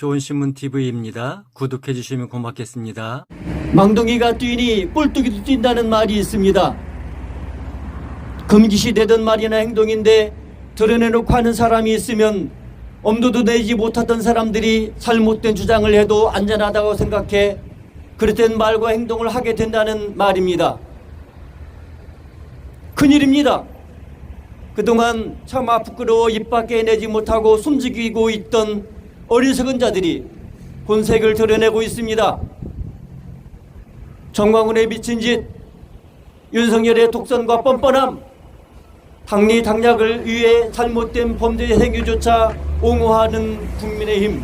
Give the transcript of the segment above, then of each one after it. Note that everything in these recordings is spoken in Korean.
좋은신문TV입니다. 구독해 주시면 고맙겠습니다. 망둥이가 뛰니 꼴뚜기도 뛴다는 말이 있습니다. 금기시되던 말이나 행동인데 드러내놓고 하는 사람이 있으면 엄두도 내지 못하던 사람들이 잘못된 주장을 해도 안전하다고 생각해 그릇된 말과 행동을 하게 된다는 말입니다. 큰일입니다. 그동안 차마 부끄러워 입 밖에 내지 못하고 숨지기고 있던 어리석은 자들이 본색을 드러내고 있습니다. 정광훈의 미친 짓, 윤석열의 독선과 뻔뻔함, 당리 당략을 위해 잘못된 범죄 행위조차 옹호하는 국민의힘,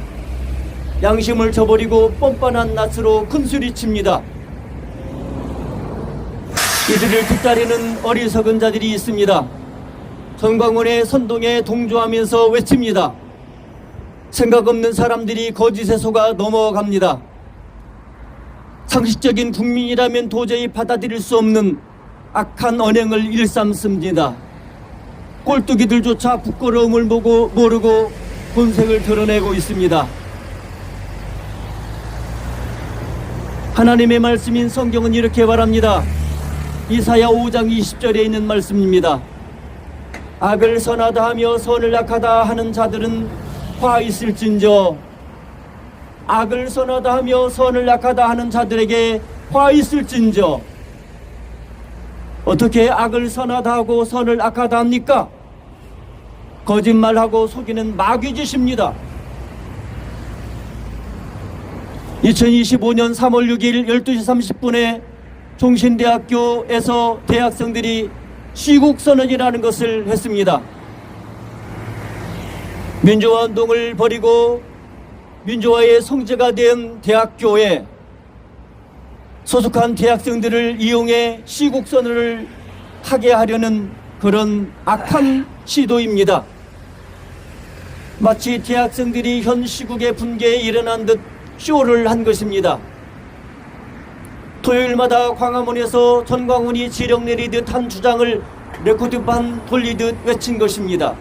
양심을 저버리고 뻔뻔한 낯으로 큰소리칩니다. 이들을 뒤따르는 어리석은 자들이 있습니다. 정광훈의 선동에 동조하면서 외칩니다. 생각 없는 사람들이 거짓에 속아 넘어갑니다. 상식적인 국민이라면 도저히 받아들일 수 없는 악한 언행을 일삼습니다. 꼴뚜기들조차 부끄러움을 모르고 본색을 드러내고 있습니다. 하나님의 말씀인 성경은 이렇게 말합니다. 이사야 5장 20절에 있는 말씀입니다. 악을 선하다 하며 선을 악하다 하는 자들은 화 있을진저. 악을 선하다 하며 선을 악하다 하는 자들에게 화 있을진저. 어떻게 악을 선하다 하고 선을 악하다 합니까? 거짓말하고 속이는 마귀짓입니다. 2025년 3월 6일 12시 30분에 종신대학교에서 대학생들이 시국선언이라는 것을 했습니다. 민주화운동을 벌이고 민주화의 성지가 된 대학교에 소속한 대학생들을 이용해 시국선언을 하게 하려는 그런 악한 시도입니다. 마치 대학생들이 현 시국의 분계에 일어난 듯 쇼를 한 것입니다. 토요일마다 광화문에서 전광훈이 지령 내리듯 한 주장을 레코드판 돌리듯 외친 것입니다.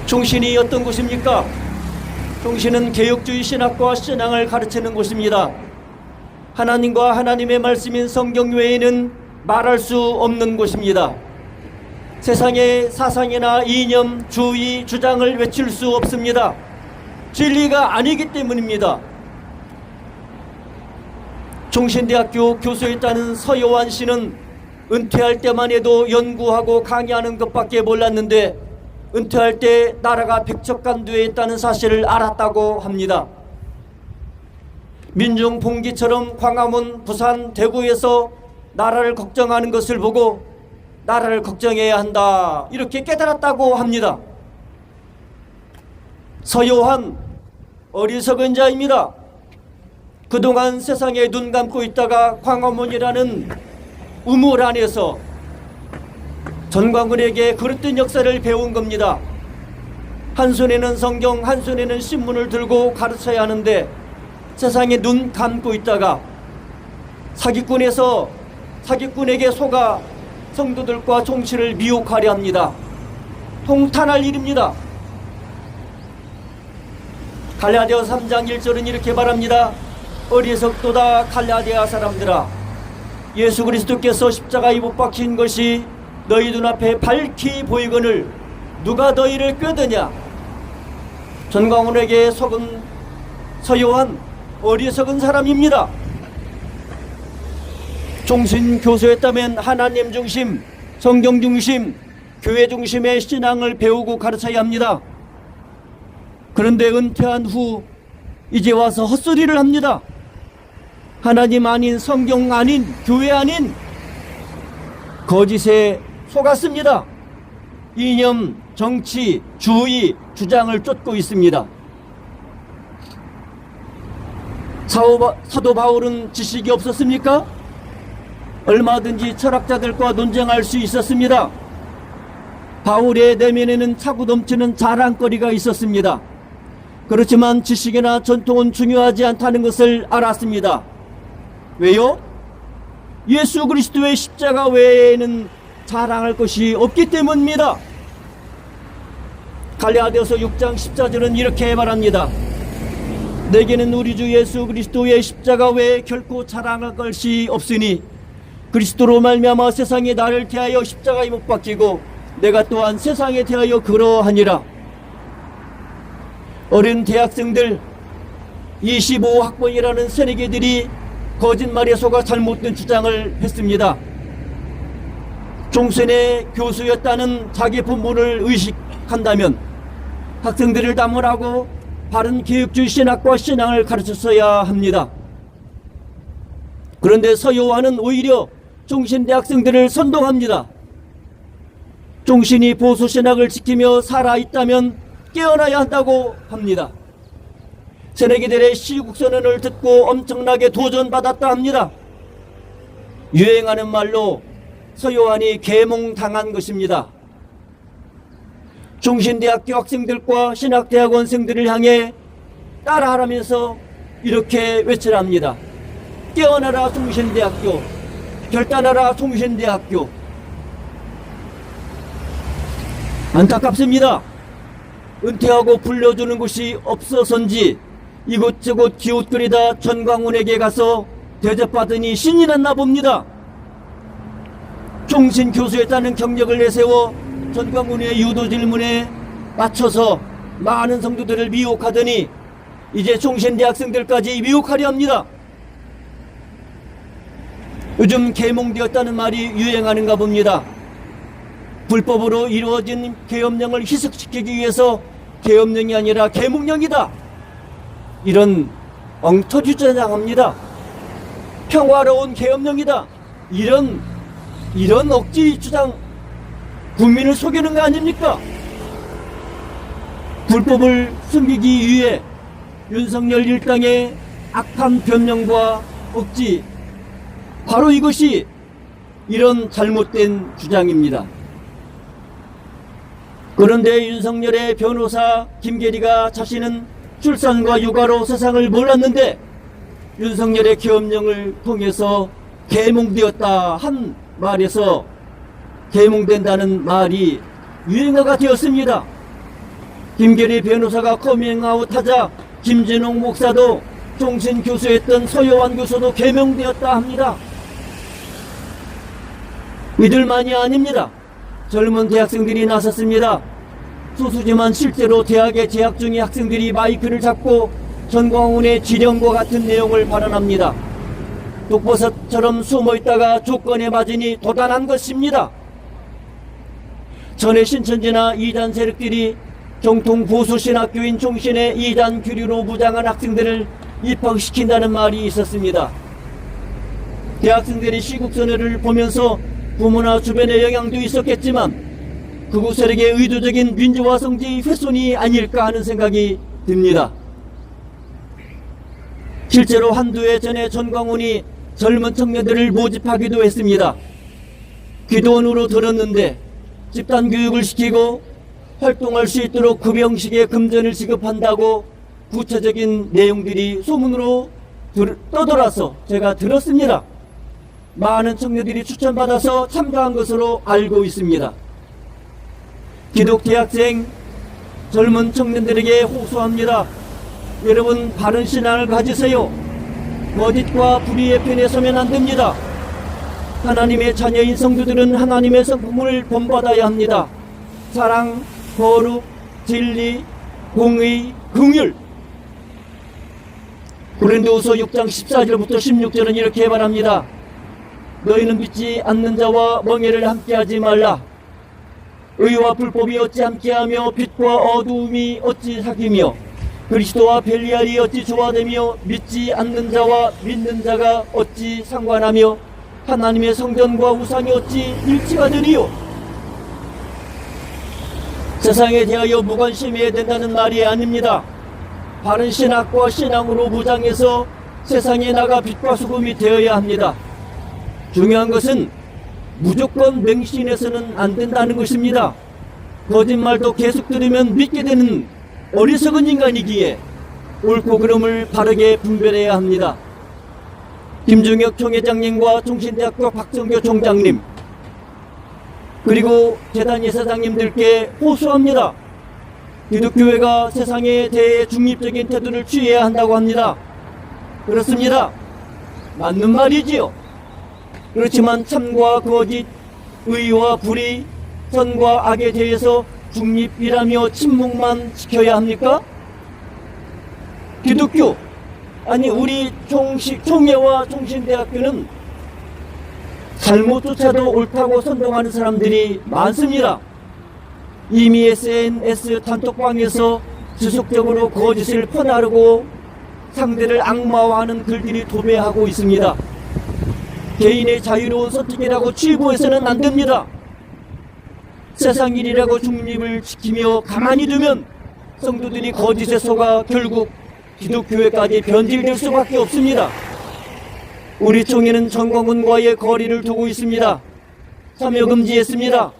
종신이 어떤 곳입니까? 종신은 개혁주의 신학과 신앙을 가르치는 곳입니다. 하나님과 하나님의 말씀인 성경 외에는 말할 수 없는 곳입니다. 세상의 사상이나 이념, 주의, 주장을 외칠 수 없습니다. 진리가 아니기 때문입니다. 종신대학교 교수였다는 서요한 씨는 은퇴할 때만 해도 연구하고 강의하는 것밖에 몰랐는데 은퇴할 때 나라가 백척간두에 있다는 사실을 알았다고 합니다. 민중봉기처럼 광화문, 부산, 대구에서 나라를 걱정하는 것을 보고 나라를 걱정해야 한다 이렇게 깨달았다고 합니다. 서요한 어리석은 자입니다. 그동안 세상에 눈 감고 있다가 광화문이라는 우물 안에서 전광훈에게 그릇된 역사를 배운 겁니다. 한 손에는 성경, 한 손에는 신문을 들고 가르쳐야 하는데 세상에 눈 감고 있다가 사기꾼에게 속아 성도들과 종치를 미혹하려 합니다. 통탄할 일입니다. 갈라디아서 3장 1절은 이렇게 말합니다. 어리석도다 갈라디아 사람들아, 예수 그리스도께서 십자가에 못 박힌 것이 너희 눈앞에 밝히 보이거늘 누가 너희를 꾀드냐. 전광훈에게 속은 서요한 어리석은 사람입니다. 종신 교수였다면 하나님 중심, 성경 중심, 교회 중심의 신앙을 배우고 가르쳐야 합니다. 그런데 은퇴한 후 이제 와서 헛소리를 합니다. 하나님 아닌, 성경 아닌, 교회 아닌 거짓에 속았습니다. 이념, 정치, 주의, 주장을 쫓고 있습니다. 사도 바울은 지식이 없었습니까? 얼마든지 철학자들과 논쟁할 수 있었습니다. 바울의 내면에는 차고 넘치는 자랑거리가 있었습니다. 그렇지만 지식이나 전통은 중요하지 않다는 것을 알았습니다. 왜요? 예수 그리스도의 십자가 외에는 자랑할 것이 없기 때문입니다. 갈라디아서 6장 14절은 이렇게 말합니다. 내게는 우리 주 예수 그리스도의 십자가 외에 결코 자랑할 것이 없으니 그리스도로 말미암아 세상이 나를 대하여 십자가에 못 박히고 내가 또한 세상에 대하여 그러하니라. 어린 대학생들 25학번이라는 새내기들이 거짓말에 속아 잘못된 주장을 했습니다. 종신의 교수였다는 자기 본분을 의식한다면 학생들을 담으라고 바른 교육주의 신학과 신앙을 가르쳤어야 합니다. 그런데 서요한은 오히려 종신대 학생들을 선동합니다. 종신이 보수신학을 지키며 살아있다면 깨어나야 한다고 합니다. 새내기들의 시국선언을 듣고 엄청나게 도전받았다 합니다. 유행하는 말로 서요한이 계몽당한 것입니다. 종신대학교 학생들과 신학대학원생들을 향해 따라하라면서 이렇게 외치랍니다. 깨어나라 종신대학교, 결단하라 종신대학교. 안타깝습니다. 은퇴하고 불려주는 곳이 없어서인지 이곳저곳 기웃거리다 전광훈에게 가서 대접받으니 신이 났나 봅니다. 종신 교수였다는 경력을 내세워 전광훈의 유도 질문에 맞춰서 많은 성도들을 미혹하더니 이제 종신대 학생들까지 미혹하려 합니다. 요즘 계몽되었다는 말이 유행하는가 봅니다. 불법으로 이루어진 계엄령을 희석시키기 위해서 계엄령이 아니라 계몽령이다. 이런 엉터리 주장합니다. 평화로운 계엄령이다. 이런 억지 주장, 국민을 속이는 거 아닙니까? 불법을 숨기기 위해 윤석열 일당의 악한 변명과 억지, 바로 이것이 이런 잘못된 주장입니다. 그런데 윤석열의 변호사 김계리가 자신은 출산과 육아로 세상을 몰랐는데 윤석열의 계엄령을 통해서 계몽되었다 한 말에서 계몽된다는 말이 유행어가 되었습니다. 김계리 변호사가 커밍아웃하자 김진홍 목사도 종신 교수였던 서요한 교수도 계명되었다 합니다. 이들만이 아닙니다. 젊은 대학생들이 나섰습니다. 소수지만 실제로 대학에 재학 중인 학생들이 마이크를 잡고 전광훈의 지령과 같은 내용을 발언합니다. 독버섯처럼 숨어있다가 조건에 맞으니 도단한 것입니다. 전에 신천지나 이단 세력들이 정통 보수신학교인 종신의 이단 교류로 무장한 학생들을 입학시킨다는 말이 있었습니다. 대학생들이 시국선언을 보면서 부모나 주변의 영향도 있었겠지만 극우 세력의 의도적인 민주화 성지 훼손이 아닐까 하는 생각이 듭니다. 실제로 한두 해 전에 전광훈이 젊은 청년들을 모집하기도 했습니다. 기도원으로 들었는데 집단교육을 시키고 활동할 수 있도록 급여식의 금전을 지급한다고 구체적인 내용들이 소문으로 떠돌아서 제가 들었습니다. 많은 청년들이 추천받아서 참가한 것으로 알고 있습니다. 기독대학생 젊은 청년들에게 호소합니다. 여러분, 바른 신앙을 가지세요. 거짓과 불의의 편에 서면 안 됩니다. 하나님의 자녀인 성도들은 하나님의 성품을 본받아야 합니다. 사랑, 거룩, 진리, 공의, 긍휼. 고린도후서 6장 14절부터 16절은 이렇게 말합니다. 너희는 믿지 않는 자와 멍에를 함께하지 말라. 의와 불법이 어찌 함께하며 빛과 어두움이 어찌 사귀며 그리스도와 벨리알이 어찌 조화되며 믿지 않는 자와 믿는 자가 어찌 상관하며 하나님의 성전과 우상이 어찌 일치가 되리요. 세상에 대하여 무관심해야 된다는 말이 아닙니다. 바른 신학과 신앙으로 무장해서 세상에 나가 빛과 소금이 되어야 합니다. 중요한 것은 무조건 맹신해서는 안 된다는 것입니다. 거짓말도 계속 들으면 믿게 되는 어리석은 인간이기에 옳고 그름을 바르게 분별해야 합니다. 김중혁 총회장님과 종신대학교 박정교 총장님 그리고 재단 이사장님들께 호소합니다. 기독교회가 세상에 대해 중립적인 태도를 취해야 한다고 합니다. 그렇습니다. 맞는 말이지요. 그렇지만 참과 거짓, 의와 불의, 선과 악에 대해서 중립이라며 침묵만 지켜야 합니까? 기독교, 아니 우리 총회와 총신대학교는 잘못조차도 옳다고 선동하는 사람들이 많습니다. 이미 SNS 단톡방에서 지속적으로 거짓을 퍼나르고 상대를 악마화하는 글들이 도배하고 있습니다. 개인의 자유로운 선택이라고 취부해서는 안 됩니다. 세상 일이라고 중립을 지키며 가만히 두면 성도들이 거짓에 속아 결국 기독교회까지 변질될 수밖에 없습니다. 우리 총회는 정광훈과의 거리를 두고 있습니다. 참여 금지했습니다.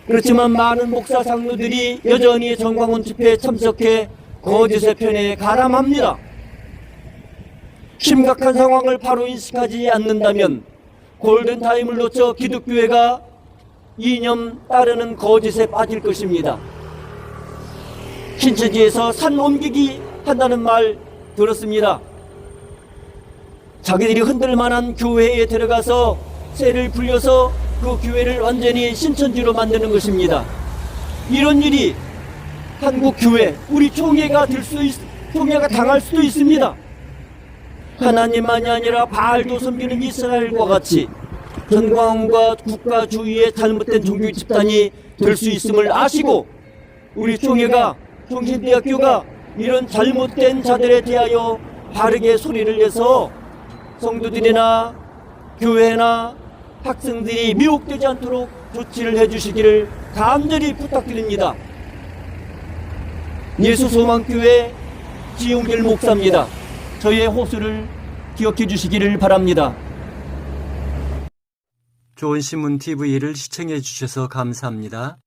그렇지만 많은 목사 장로들이 여전히 정광훈 집회에 참석해 거짓의 편에 가람합니다. 심각한 상황을 바로 인식하지 않는다면 골든타임을 놓쳐 기독교회가 이념 따르는 거짓에 빠질 것입니다. 신천지에서 산 옮기기 한다는 말 들었습니다. 자기들이 흔들 만한 교회에 들어가서 쇠를 불려서 그 교회를 완전히 신천지로 만드는 것입니다. 이런 일이 한국 교회, 우리 총회가 당할 수도 있습니다. 하나님만이 아니라 바알도 섬기는 이스라엘과 같이 전광훈과 국가주의의 잘못된 종교 집단이 될 수 있음을 아시고 우리 총회가 총신대학교가 이런 잘못된 자들에 대하여 바르게 소리를 내서 성도들이나 교회나 학생들이 미혹되지 않도록 조치를 해주시기를 간절히 부탁드립니다. 예수소망교회 지용길 목사입니다. 저의 호소를 기억해 주시기를 바랍니다. 좋은 신문 TV를 시청해 주셔서 감사합니다.